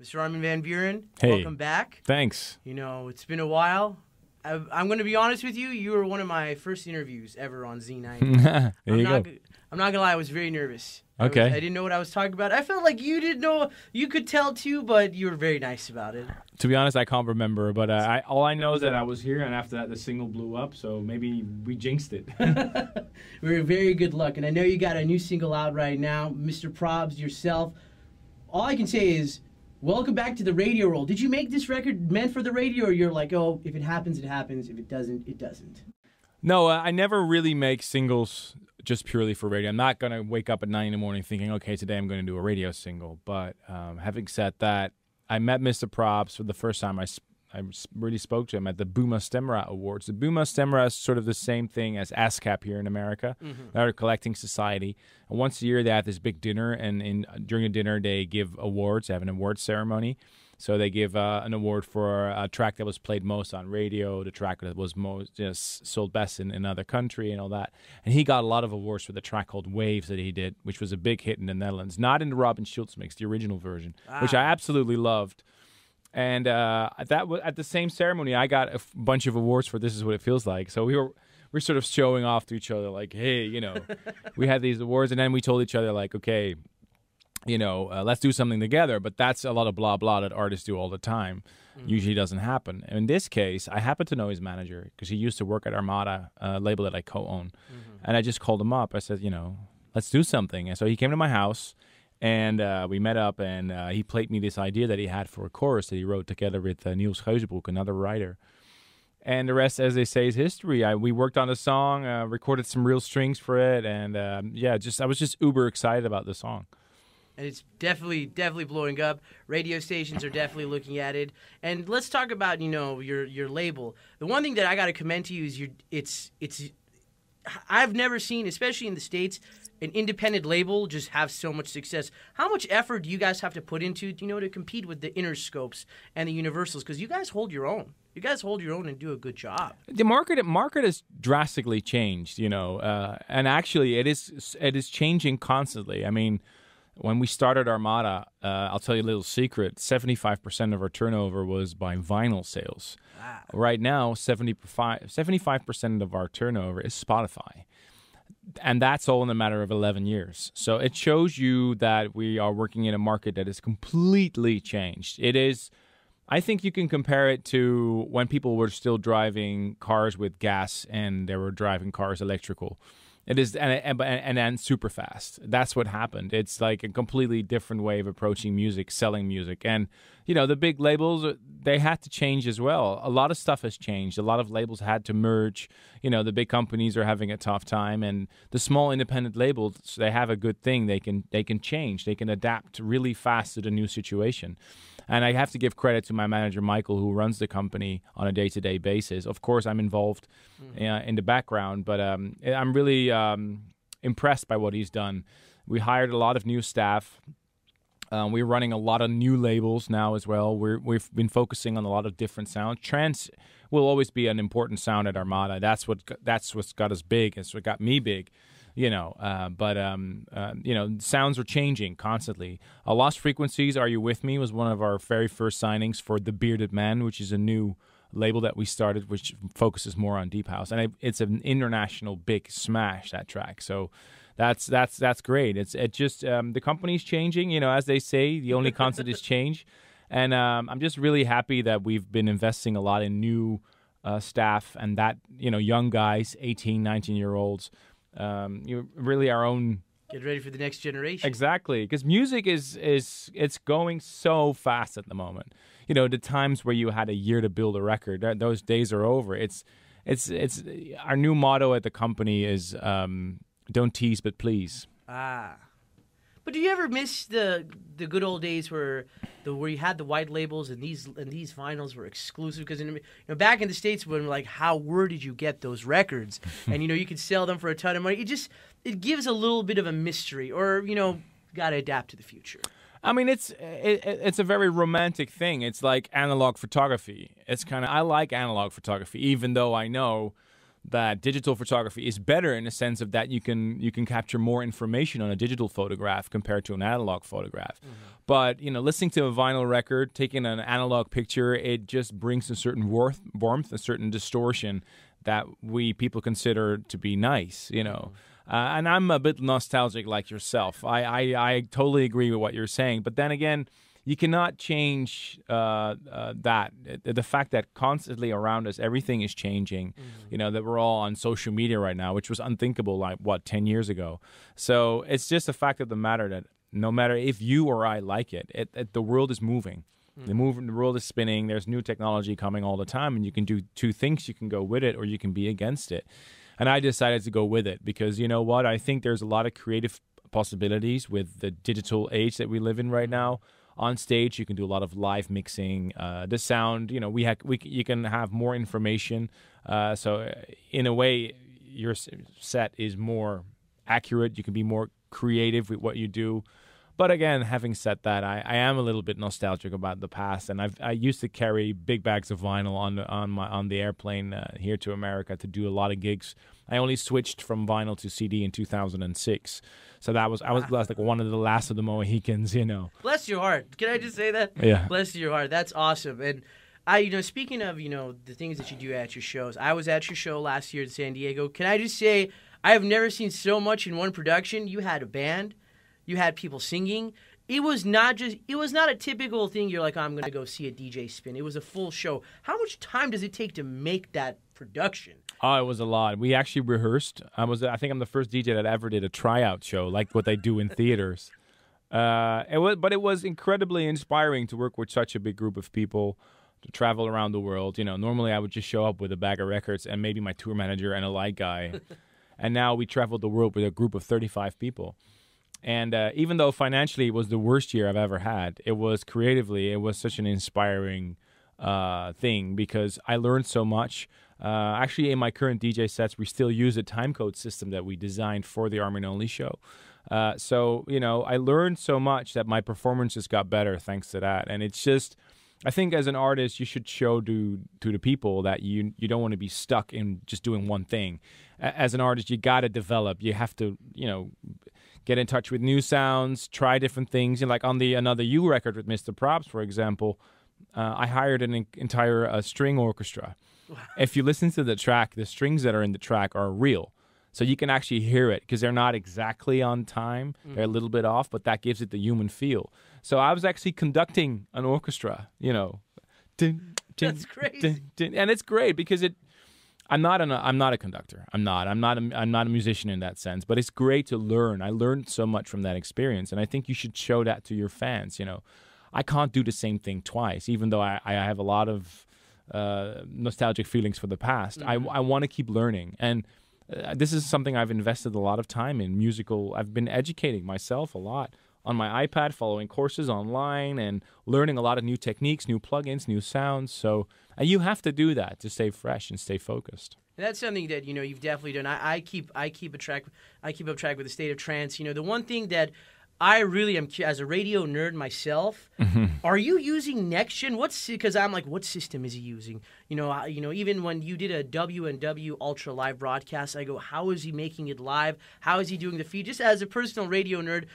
Mr. Armin van Buuren, Hey. welcome back. Thanks. You know, it's been a while. I'm going to be honest with you. You were one of my first interviews ever on Z90. There you go. I'm not going to lie. I was very nervous. Okay. I didn't know what I was talking about. I felt like you didn't know. You could tell too, but you were very nice about it. To be honest, I can't remember, but all I know is that I was here, and after that, the single blew up, so maybe we jinxed it. We were very good luck, and I know you got a new single out right now, Mr. Probz, yourself. All I can say is, welcome back to the radio role. Did you make this record meant for the radio, or you're like, oh, if it happens, it happens. If it doesn't, it doesn't? No, I never really make singles just purely for radio. I'm not going to wake up at 9 in the morning thinking, okay, today I'm going to do a radio single. But having said that, I met Mr. Probz for the first time. I really spoke to him at the Buma Stemra Awards. The Buma Stemra is sort of the same thing as ASCAP here in America. They're a collecting society. And once a year, they have this big dinner, and during the dinner, they give awards. They have an awards ceremony. So they give an award for a track that was played most on radio, the track that was most sold best in other country and all that. And he got a lot of awards for the track called Waves that he did, which was a big hit in the Netherlands. Not in the Robin Schulz mix, the original version, which I absolutely loved. And at the same ceremony, I got a bunch of awards for This Is What It Feels Like. So we're sort of showing off to each other like, hey, we had these awards. And then we told each other like, okay, let's do something together. But that's a lot of blah, blah that artists do all the time. Usually doesn't happen. In this case, I happen to know his manager because he used to work at Armada, a label that I co-own. And I just called him up. I said, let's do something. And so he came to my house, and we met up, and he played me this idea that he had for a chorus that he wrote together with Niels Geuzenbroek, another writer. And the rest, as they say, is history. We worked on the song, recorded some real strings for it, and I was just uber excited about the song. And it's definitely blowing up. Radio stations are definitely looking at it. And let's talk about, your label. The one thing that I got to commend to you is I've never seen, especially in the States, an independent label just have so much success. How much effort do you guys have to put into, to compete with the Interscopes and the Universals? Because you guys hold your own. You guys hold your own and do a good job. The market has drastically changed, and actually it is changing constantly. I mean, when we started Armada, I'll tell you a little secret, 75% of our turnover was by vinyl sales. Wow. Right now, 75% of our turnover is Spotify. And that's all in a matter of 11 years. So it shows you that we are working in a market that is completely changed. It is, I think you can compare it to when people were still driving cars with gas and they were driving cars electrical. It is, and then super fast. That's what happened. It's like a completely different way of approaching music, selling music. And, the big labels, they had to change as well. A lot of stuff has changed. A lot of labels had to merge. The big companies are having a tough time. And the small independent labels, they have a good thing. They can change. They can adapt really fast to the new situation. And I have to give credit to my manager, Michael, who runs the company on a day-to-day basis. Of course, I'm involved in the background, but I'm really impressed by what he's done. We hired a lot of new staff. We're running a lot of new labels now as well. We've been focusing on a lot of different sounds. Trance will always be an important sound at Armada. That's what's got us big. It's what got me big. Sounds are changing constantly. Lost Frequencies, Are You With Me, was one of our very first signings for The Bearded Man, which is a new label that we started, which focuses more on deep house, and it's an international big smash, that track. So that's great. It just the company's changing. As they say, the only constant is change, and I'm just really happy that we've been investing a lot in new staff and that young guys, 18, 19-year-olds. Really our own. Get ready for the next generation. Exactly, because music it's going so fast at the moment. The times where you had a year to build a record, those days are over. It's our new motto at the company is don't tease but please. But do you ever miss the good old days where you had the white labels and these vinyls were exclusive? Because back in the States, when where did you get those records? And you could sell them for a ton of money. It gives a little bit of a mystery, or got to adapt to the future. I mean, it's a very romantic thing. It's like analog photography. It's I like analog photography, even though I know that digital photography is better in the sense of that you can capture more information on a digital photograph compared to an analog photograph. But listening to a vinyl record, taking an analog picture, it just brings a certain warmth, a certain distortion that we people consider to be nice. And I'm a bit nostalgic like yourself. I totally agree with what you're saying. But then again, you cannot change that. The fact that constantly around us, everything is changing, that we're all on social media right now, which was unthinkable, 10 years ago. So it's just a fact of the matter that no matter if you or I like it, the world is moving. The world is spinning. There's new technology coming all the time, and you can do two things. You can go with it or you can be against it. And I decided to go with it because, you know what? I think there's a lot of creative possibilities with the digital age that we live in right now. On stage, you can do a lot of live mixing. The sound, you can have more information. So in a way, your set is more accurate. You can be more creative with what you do. But again, having said that, I am a little bit nostalgic about the past, and I used to carry big bags of vinyl on the airplane here to America to do a lot of gigs. I only switched from vinyl to CD in 2006, so I was like one of the last of the Mohicans, Bless your heart. Can I just say that? Yeah. Bless your heart. That's awesome. And speaking of the things that you do at your shows, I was at your show last year in San Diego. Can I just say I have never seen so much in one production. You had a band. You had people singing. It was not a typical thing. You're like, I'm going to go see a DJ spin. It was a full show. How much time does it take to make that production? Oh, it was a lot. We actually rehearsed. I think I'm the first DJ that ever did a tryout show, like what they do in theaters. But it was incredibly inspiring to work with such a big group of people, to travel around the world. Normally I would just show up with a bag of records and maybe my tour manager and a light guy. And now we traveled the world with a group of 35 people. And even though financially it was the worst year I've ever had, it was such an inspiring thing because I learned so much. Actually, in my current DJ sets, we still use a timecode system that we designed for the Armin Only show. So I learned so much that my performances got better thanks to that. And it's just, I think as an artist, you should show to the people that you don't want to be stuck in just doing one thing. As an artist, you got to develop. You have to, get in touch with new sounds, try different things. Like on the Another You record with Mr. Probz, for example, I hired an entire string orchestra. Wow. If you listen to the track, the strings that are in the track are real. So you can actually hear it because they're not exactly on time. They're a little bit off, but that gives it the human feel. So I was actually conducting an orchestra, That's crazy. And it's great because I'm not a conductor. I'm not a musician in that sense, but it's great to learn. I learned so much from that experience, and I think you should show that to your fans. I can't do the same thing twice, even though I have a lot of nostalgic feelings for the past. Mm-hmm. I want to keep learning, and this is something I've invested a lot of time in. I've been educating myself a lot on my iPad, following courses online, and learning a lot of new techniques, new plugins, new sounds. So you have to do that to stay fresh and stay focused. And that's something that you've definitely done. I keep up track with the state of trance. The one thing that I really am, as a radio nerd myself, are you using next gen? Because I'm like, what system is he using? Even when you did a W&W Ultra live broadcast, I go, how is he making it live? How is he doing the feed? Just as a personal radio nerd,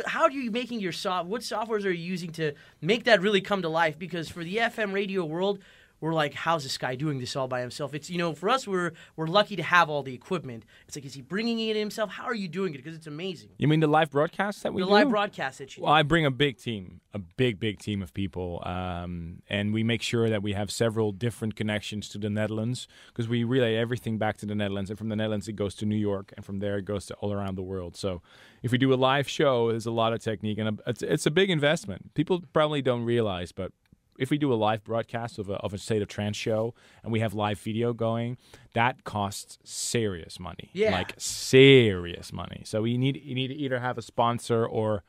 how are you making your what softwares are you using to make that really come to life? Because for the FM radio world, we're like, how's this guy doing this all by himself? It's, for us, we're lucky to have all the equipment. It's like, is he bringing it himself? How are you doing it? Because it's amazing. You mean the live broadcasts that we do? The live broadcasts that you do. Well, I bring a big team, a big team of people, and we make sure that we have several different connections to the Netherlands because we relay everything back to the Netherlands, and from the Netherlands it goes to New York, and from there it goes to all around the world. So if we do a live show, there's a lot of technique, and it's a big investment. People probably don't realize, but if we do a live broadcast of a State of Trance show and we have live video going, that costs serious money. Yeah. Like serious money. So you need to either have a sponsor or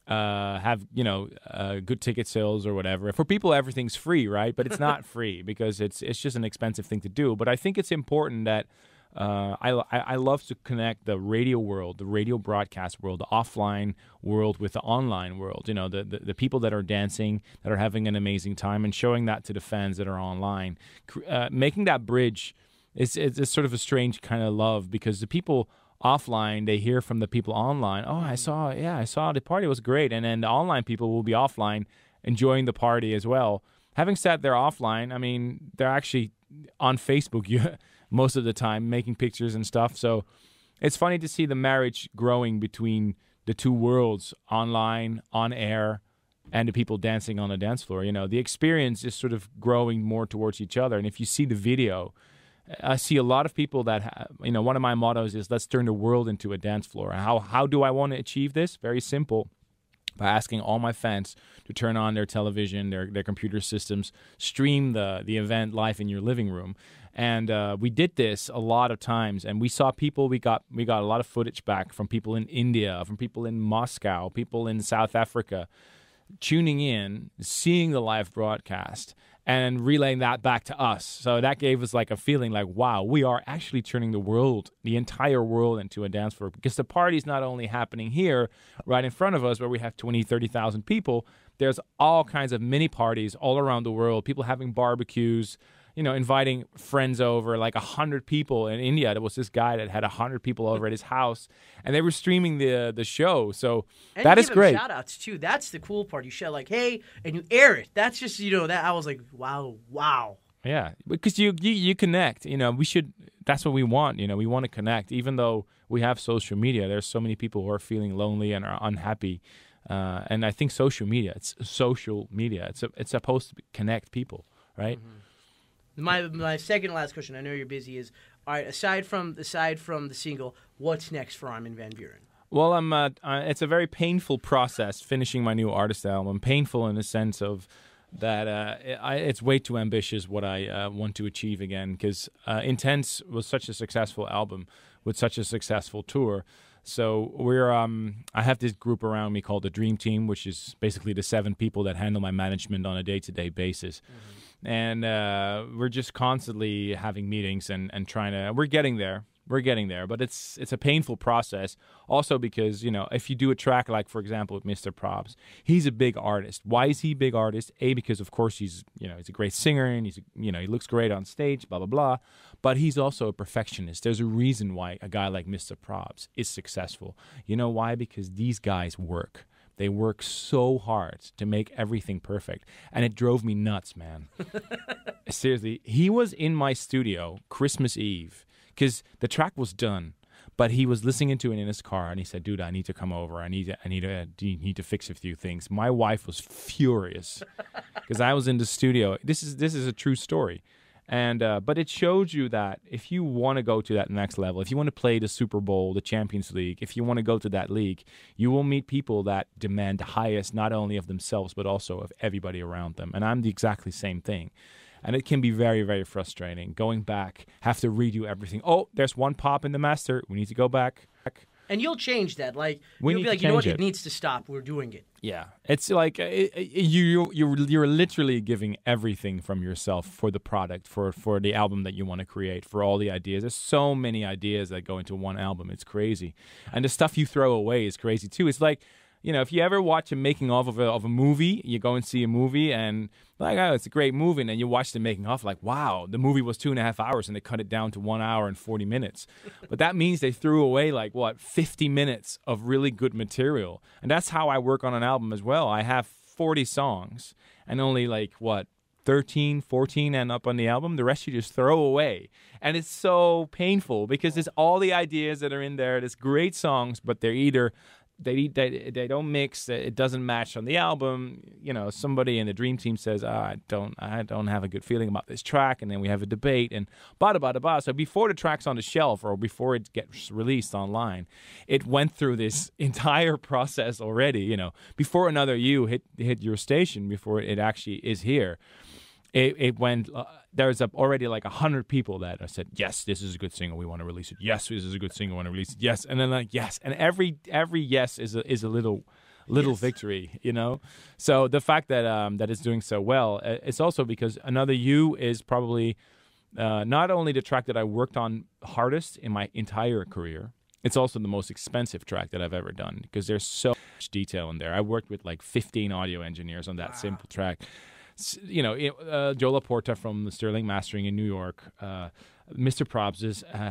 have good ticket sales or whatever. For people, everything's free, right? But it's not free because it's just an expensive thing to do. But I think it's important that I love to connect the radio world, the radio broadcast world, the offline world with the online world. The people that are dancing, that are having an amazing time, and showing that to the fans that are online. Making that bridge it's sort of a strange kind of love, because the people offline, they hear from the people online, oh, I saw the party was great, and then the online people will be offline enjoying the party as well. Having sat there offline, I mean, they're actually on Facebook most of the time making pictures and stuff. So it's funny to see the marriage growing between the two worlds, online, on air, and the people dancing on the dance floor. You know, the experience is sort of growing more towards each other. And if you see the video, I see a lot of people that, one of my mottos is, let's turn the world into a dance floor. How do I want to achieve this? Very simple. By asking all my fans to turn on their television, their computer systems, stream the event live in your living room. And we did this a lot of times, and we saw people, we got a lot of footage back from people in India, from people in Moscow, people in South Africa, tuning in, seeing the live broadcast, and relaying that back to us. So that gave us like a feeling like, wow, we are actually turning the entire world into a dance floor, because the party's not only happening here right in front of us where we have 20, 30,000 people. There's all kinds of mini parties all around the world, people having barbecues, inviting friends over, like 100 people in India. There was this guy that had 100 people over at his house, and they were streaming the show. So and that is great. Shout outs too. That's the cool part. You shout like, hey, and you air it. That's just, that I was like, wow. Yeah, because you connect. That's what we want. We want to connect. Even though we have social media, there's so many people who are feeling lonely and are unhappy. And I think social media. It's supposed to connect people, right? Mm-hmm. My second last question, I know you're busy, is, all right, aside from the single, what's next for Armin van Buuren? Well, it's a very painful process finishing my new artist album. Painful in the sense of that it's way too ambitious what I want to achieve again, because Intense was such a successful album with such a successful tour. So I have this group around me called the Dream Team, which is basically the 7 people that handle my management on a day-to-day basis. Mm-hmm. And we're just constantly having meetings and trying to. We're getting there, but it's a painful process. Also because if you do a track like, for example, with Mr. Probz, he's a big artist. Why is he a big artist? Because of course he's a great singer, and he looks great on stage, blah blah blah. But he's also a perfectionist. There's a reason why a guy like Mr. Probz is successful. You know why? Because these guys work. They work so hard to make everything perfect. And it drove me nuts, man. Seriously, he was in my studio Christmas Eve because the track was done, but he was listening to it in his car, and he said, dude, I need to come over. I need to fix a few things. My wife was furious because I was in the studio. This is a true story. And but it shows you that if you want to go to that next level, if you want to play the Super Bowl, the Champions League, if you want to go to that league, you will meet people that demand the highest, not only of themselves, but also of everybody around them. And I'm the exactly same thing. And it can be very, very frustrating. Going back, have to redo everything. Oh, there's one pop in the master. We need to go back. And you'll change that. Like, you'll be like, you know what? It needs to stop. We're doing it. Yeah. It's like you're literally giving everything from yourself for the product, for the album that you want to create, for all the ideas. There's so many ideas that go into one album. It's crazy. And the stuff you throw away is crazy, too. It's like, if you ever watch a making of a movie, you go and see a movie and like, oh, it's a great movie. And then you watch the making of, like, wow, the movie was 2.5 hours and they cut it down to 1 hour and 40 minutes. But that means they threw away 50 minutes of really good material. And that's how I work on an album as well. I have 40 songs and only 13, 14 end up on the album. The rest you just throw away. And it's so painful because there's all the ideas that are in there. There's great songs, but they're either they don't mix. It doesn't match on the album. Somebody in the Dream Team says, I don't have a good feeling about this track, and then we have a debate and bada bada bada. So before the track's on the shelf or before it gets released online, it went through this entire process already. Before another you hit your station, before it actually is here. It went. There's already 100 people that said, yes, this is a good single. We want to release it. Yes, this is a good single. We want to release it. Yes, and then yes, and every yes is a little yes. Victory. So the fact that it's doing so well, it's also because Another You is probably not only the track that I worked on hardest in my entire career. It's also the most expensive track that I've ever done because there's so much detail in there. I worked with 15 audio engineers on that simple track. Joe Laporta from the Sterling Mastering in New York. Mr. Probz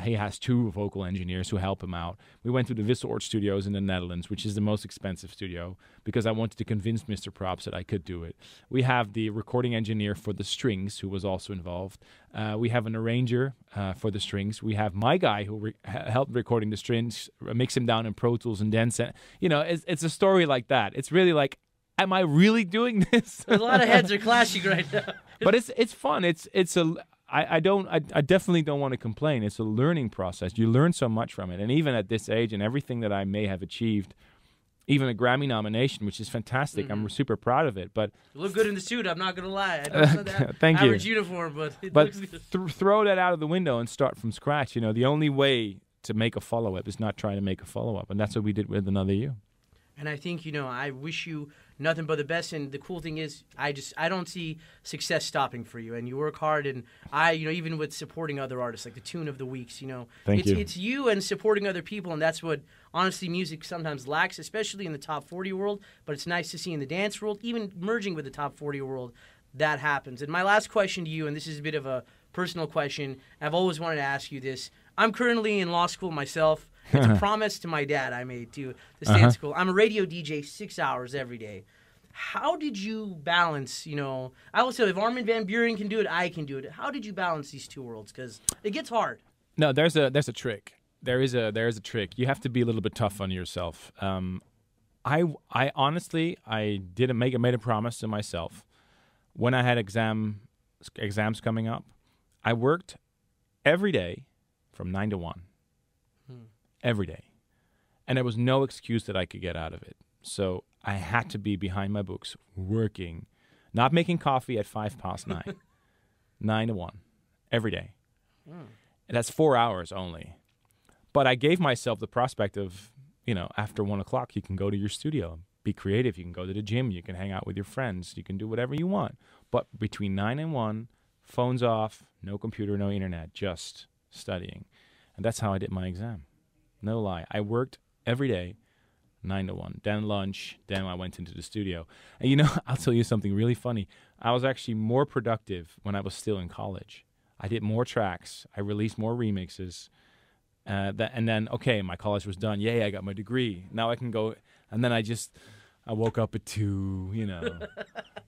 he has 2 vocal engineers who help him out. We went to the Wisseloord Studios in the Netherlands, which is the most expensive studio, because I wanted to convince Mr. Probz that I could do it. We have the recording engineer for the strings, who was also involved. We have an arranger for the strings. We have my guy who helped recording the strings, mix him down in Pro Tools, and then it's a story like that. It's really like, am I really doing this? A lot of heads are clashing right now. But it's fun. I definitely don't want to complain. It's a learning process. You learn so much from it. And even at this age and everything that I may have achieved, even a Grammy nomination, which is fantastic. Mm-hmm. I'm super proud of it. But you look good in the suit, I'm not going to lie. I know it's not that Thank average you. uniform, but it looks good. Throw that out of the window and start from scratch. The only way to make a follow-up is not trying to make a follow-up. And that's what we did with Another You. And I think, I wish you nothing but the best. And the cool thing is, I don't see success stopping for you. And you work hard. And even with supporting other artists, like the Tune of the Weeks, Thank you. It's you and supporting other people. And that's what, honestly, music sometimes lacks, especially in the top 40 world. But it's nice to see in the dance world, even merging with the top 40 world, that happens. And my last question to you, and this is a bit of a personal question. I've always wanted to ask you this. I'm currently in law school myself. It's a promise to my dad I made to stay in school. I'm a radio DJ 6 hours every day. How did you balance, I will say if Armin van Buuren can do it, I can do it. How did you balance these 2 worlds? Because it gets hard. No, there's a trick. There is a trick. You have to be a little bit tough on yourself. I honestly made a promise to myself. When I had exams coming up, I worked every day from 9 to 1. Every day. And there was no excuse that I could get out of it. So I had to be behind my books, working, not making coffee at 9:05, 9 to 1, every day. And that's 4 hours only. But I gave myself the prospect of, after 1 o'clock, you can go to your studio, be creative. You can go to the gym. You can hang out with your friends. You can do whatever you want. But between 9 and 1, phones off, no computer, no internet, just studying. And that's how I did my exam. No lie. I worked every day, 9 to 1. Then lunch. Then I went into the studio. And I'll tell you something really funny. I was actually more productive when I was still in college. I did more tracks. I released more remixes. And then, my college was done. Yay, I got my degree. Now I can go. And then I woke up at 2,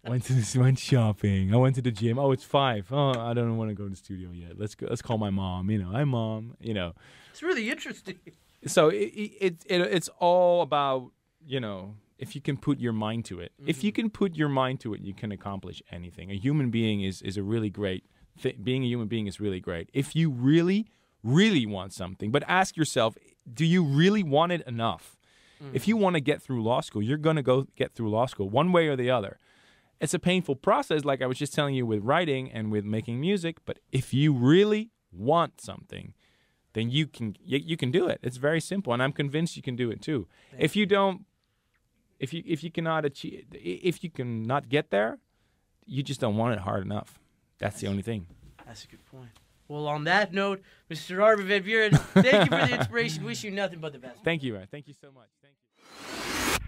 went shopping. I went to the gym. Oh, it's 5. Oh, I don't want to go to the studio yet. Let's go. Let's call my mom. Hi, Mom. It's really interesting. So it's all about, if you can put your mind to it. Mm-hmm. If you can put your mind to it, you can accomplish anything. A human being is a really great thing. Being a human being is really great. If you really, really want something, but ask yourself, do you really want it enough? Mm-hmm. If you want to get through law school, you're going to go get through law school one way or the other. It's a painful process, like I was just telling you with writing and with making music, but if you really want something, then you can do it. It's very simple, and I'm convinced you can do it too. If you cannot get there, you just don't want it hard enough. That's the only thing. That's a good point. Well, on that note, Mr. Armin van Buuren, thank you for the inspiration. Wish you nothing but the best. Thank you, man. Thank you so much. Thank you.